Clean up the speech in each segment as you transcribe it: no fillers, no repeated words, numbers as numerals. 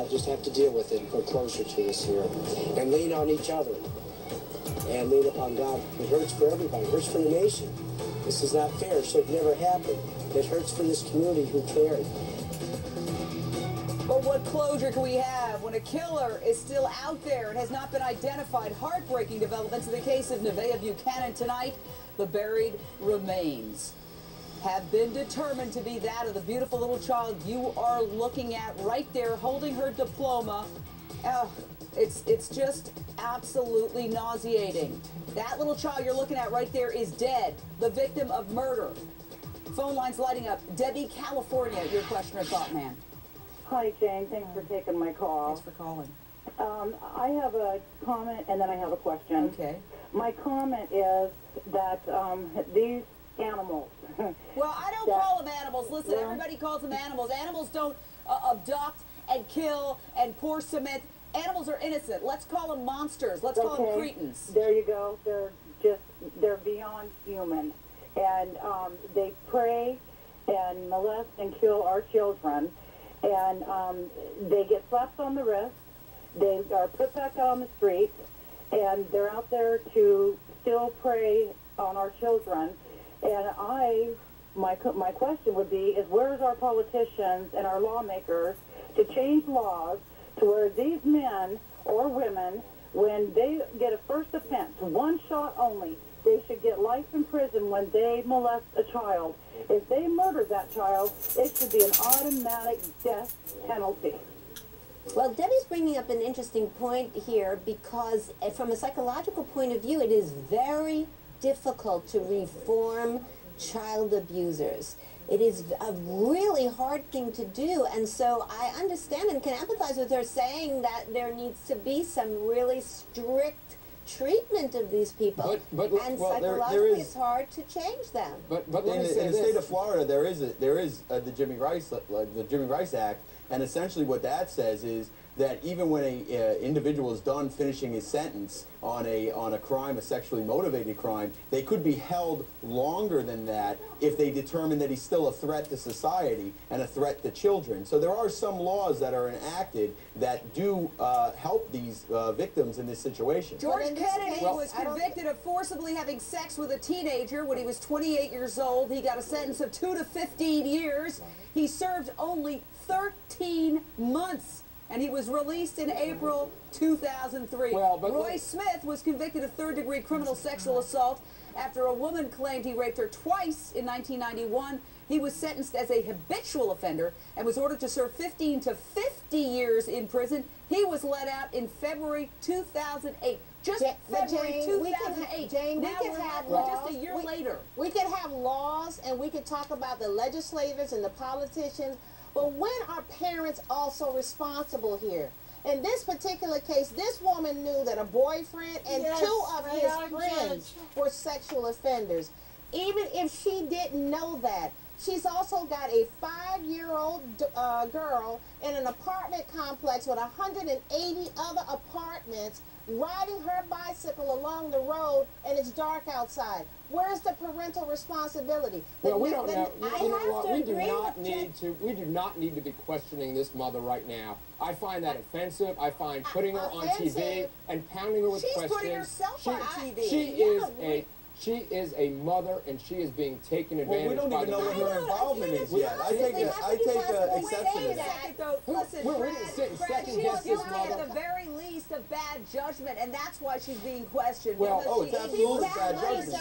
just have to deal with it and put closure to this here. And lean on each other. And lean upon God. It hurts for everybody. It hurts for the nation. This is not fair. It should never happen. It hurts for this community who cared. But what closure can we have when a killer is still out there and has not been identified? Heartbreaking developments in the case of Nevaeh Buchanan tonight. The buried remains have been determined to be that of the beautiful little child you are looking at right there, holding her diploma. Oh, it's just absolutely nauseating. That little child you're looking at right there is dead, the victim of murder. Phone lines lighting up. Debbie, California, your question or thought, ma'am. Hi, Jane. Thanks for taking my call. Thanks for calling. I have a comment and then I have a question. Okay. My comment is that these animals... Well, I don't call them animals. Listen, everybody calls them animals. Animals don't abduct and kill and pour cement. Animals are innocent. Let's call them monsters. Let's call them cretins. There you go. They're beyond human. And they prey and molest and kill our children. And they get slapped on the wrist. They are put back out on the streets. And they're out there to still prey on our children. And my question would be, is where's our politicians and our lawmakers to change laws to where these men or women, when they get a first offense, one shot only, they should get life in prison when they molest a child. If they murder that child, it should be an automatic death penalty. Well, Debbie's bringing up an interesting point here because from a psychological point of view, it is very difficult to reform child abusers. It is a really hard thing to do, and so I understand and can empathize with her saying that there needs to be some really strict treatment of these people, and psychologically it's hard to change them. But in the state of Florida, there is the Jimmy Rice Act, and essentially what that says is that even when a individual is done finishing his sentence on a crime, a sexually motivated crime, they could be held longer than that if they determine that he's still a threat to society and a threat to children. So there are some laws that are enacted that do help these victims in this situation. George Kennedy was convicted of forcibly having sex with a teenager when he was 28 years old. He got a sentence of 2 to 15 years. He served only 13 months. And he was released in April 2003. Roy Smith was convicted of third-degree criminal sexual assault after a woman claimed he raped her twice in 1991. He was sentenced as a habitual offender and was ordered to serve 15 to 50 years in prison. He was let out in February 2008. Just February 2008. Jane, now we're just a year later. We could have laws and we could talk about the legislators and the politicians, but when are parents also responsible here? In this particular case, this woman knew that a boyfriend and 2 of his friends were sexual offenders. Even if she didn't know that, she's also got a 5-year-old girl in an apartment complex with 180 other apartments, riding her bicycle along the road, and it's dark outside. Where's the parental responsibility? Well, we don't know. You know what? We do not need to be questioning this mother right now. I find that offensive. I find putting her on TV and pounding her with questions. She's putting herself on TV. She is a mother, and she is being taken advantage of. Well, we don't even know what her involvement is yet. I take exception to that. Listen, we didn't sit and second guess this mother. At the very least of bad judgment, and that's why she's being questioned. Well, it's absolutely bad judgment.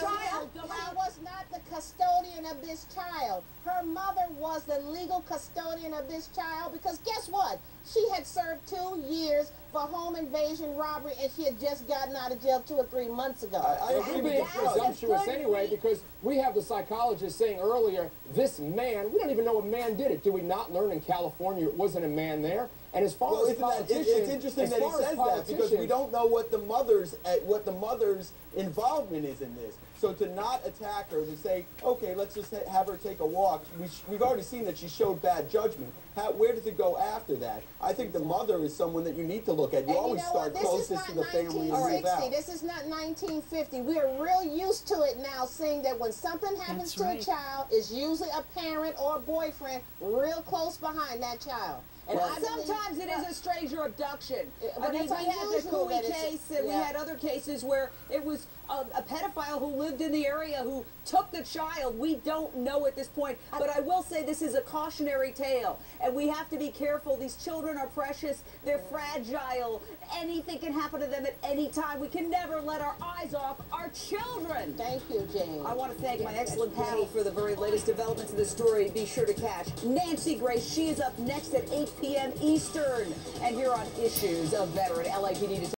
She was not the custodian of this child. Her mother was the legal custodian of this child because guess what? She had served 2 years for home invasion robbery, and she had just gotten out of jail 2 or 3 months ago. We're being presumptuous anyway because we have the psychologist saying earlier, this man, we don't even know a man did it. Do we not learn in California it wasn't a man there? And as far as politicians, it's interesting that he says that because we don't know what the mother's involvement is in this. So to not attack her, to say, okay, let's just have her take a walk. We've already seen that she showed bad judgment. Where does it go after that? I think the mother is someone that you need to look at. You always start closest to the family and move out. This is not 1950. We are real used to it now, seeing that when something happens to a child, it's usually a parent or a boyfriend real close behind that child. And sometimes it is a a stranger abduction. But I mean, it's we had the unusual Cooley that it's- case, and we yeah. had other cases where it was a pedophile who lived in the area who took the child. We don't know at this point, but I will say this is a cautionary tale, and we have to be careful. These children are precious. They're fragile. Anything can happen to them at any time. We can never let our eyes off our children. Thank you, Jane. I want to thank my excellent panel for the very latest developments in the story. Be sure to catch Nancy Grace. She is up next at 8 p.m. Eastern, and here on Issues of Veteran LAPD.